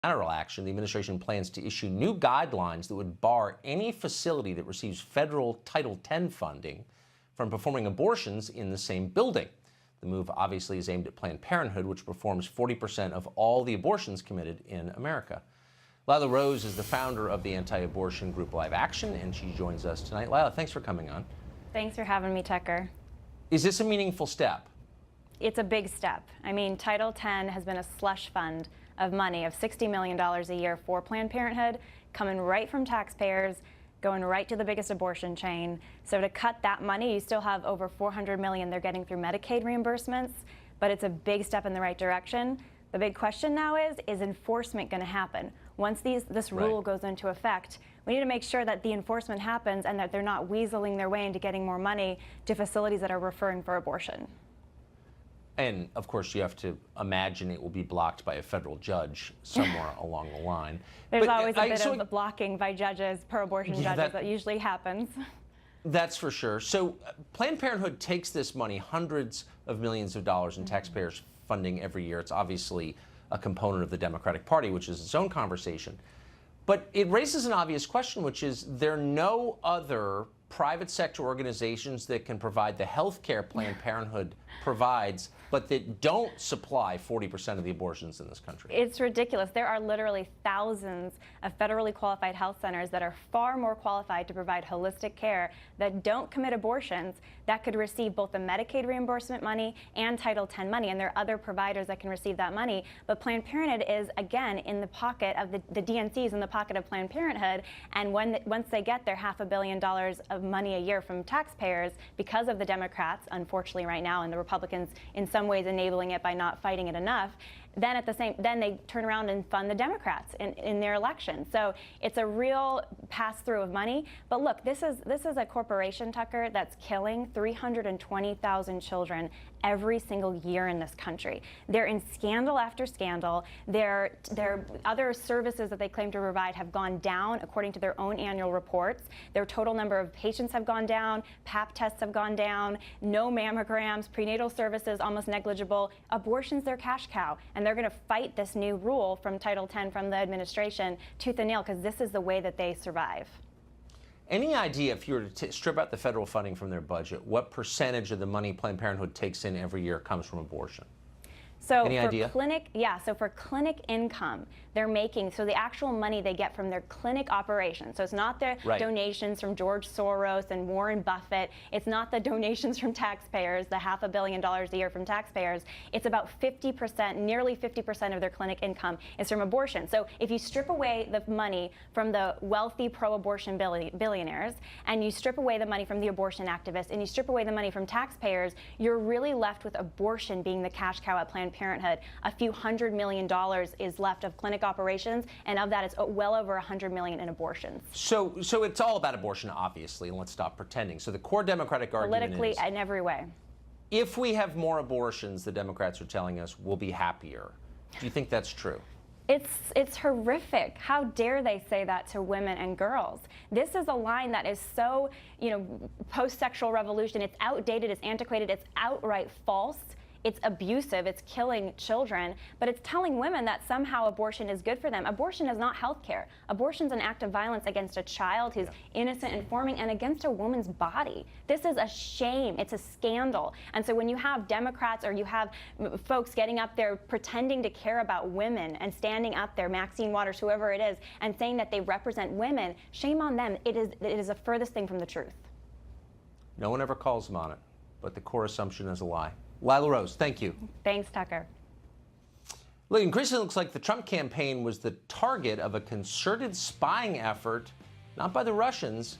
Unilateral action, the administration plans to issue new guidelines that would bar any facility that receives federal Title X funding from performing abortions in the same building. The move obviously is aimed at Planned Parenthood, which performs 40% of all the abortions committed in America. Lila Rose is the founder of the anti-abortion group Live Action, and she joins us tonight. Lila, thanks for coming on. Thanks for having me, Tucker. Is this a meaningful step? It's a big step. I mean, Title X has been a slush fund of money of $60 million a year for Planned Parenthood, coming right from taxpayers, going right to the biggest abortion chain. So to cut that money, you still have over $400 million they're getting through Medicaid reimbursements, but it's a big step in the right direction. The big question now is enforcement going to happen? Once this rule goes into effect, we need to make sure that the enforcement happens and that they're not weaseling their way into getting more money to facilities that are referring for abortion. And, of course, you have to imagine it will be blocked by a federal judge somewhere along the line. There's always a bit of blocking by judges, pro-abortion judges. That usually happens. That's for sure. So Planned Parenthood takes this money, hundreds of millions of dollars in taxpayers funding every year. It's obviously a component of the Democratic Party, which is its own conversation. But it raises an obvious question, which is there are no other private sector organizations that can provide the health care Planned Parenthood provides, but that don't supply 40% of the abortions in this country. It's ridiculous. There are literally thousands of federally qualified health centers that are far more qualified to provide holistic care that don't commit abortions that could receive both the Medicaid reimbursement money and Title X money, and there are other providers that can receive that money. But Planned Parenthood is, again, in the pocket of the DNCs, in the pocket of Planned Parenthood, and once they get their $500 million of money a year from taxpayers because of the Democrats, unfortunately right now, and the Republicans in some ways enabling it by not fighting it enough, then they turn around and fund the Democrats in their election. So it's a real pass-through of money. But look, this is a corporation, Tucker, that's killing 320,000 children every single year in this country. They're in scandal after scandal. Their other services that they claim to provide have gone down according to their own annual reports. Their total number of patients have gone down, pap tests have gone down, no mammograms, prenatal services almost negligible. Abortion's their cash cow, and they're going to fight this new rule from Title X from the administration tooth and nail because this is the way that they survive. Any idea, if you were to strip out the federal funding from their budget, what percentage of the money Planned Parenthood takes in every year comes from abortion? So Any idea? So for clinic income, they're making, so the actual money they get from their clinic operation. So it's not the donations from George Soros and Warren Buffett. It's not the donations from taxpayers, the $500 million a year from taxpayers. It's about 50%, nearly 50% of their clinic income is from abortion. So if you strip away the money from the wealthy pro-abortion billionaires, and you strip away the money from the abortion activists, and you strip away the money from taxpayers, you're really left with abortion being the cash cow at Planned Parenthood. A few $100 million is left of clinic operations, and of that, it's well over $100 million in abortions. So it's all about abortion, obviously, and let's stop pretending. So the core Democratic argument politically, is, in every way, if we have more abortions, the Democrats are telling us, we'll be happier. Do you think that's true? It's horrific. How dare they say that to women and girls? This is a line that is so, post-sexual revolution. It's outdated, it's antiquated, it's outright false. It's abusive, it's killing children, but it's telling women that somehow abortion is good for them. Abortion is not health care. Abortion is an act of violence against a child who's innocent and forming and against a woman's body. This is a shame. It's a scandal. And so when you have Democrats or you have folks getting up there pretending to care about women and standing up there, Maxine Waters, whoever it is, and saying that they represent women, shame on them. It is the furthest thing from the truth. No one ever calls them on it, but the core assumption is a lie. Lila Rose, thank you. Thanks, Tucker. Look, increasingly looks like the Trump campaign was the target of a concerted spying effort, not by the Russians,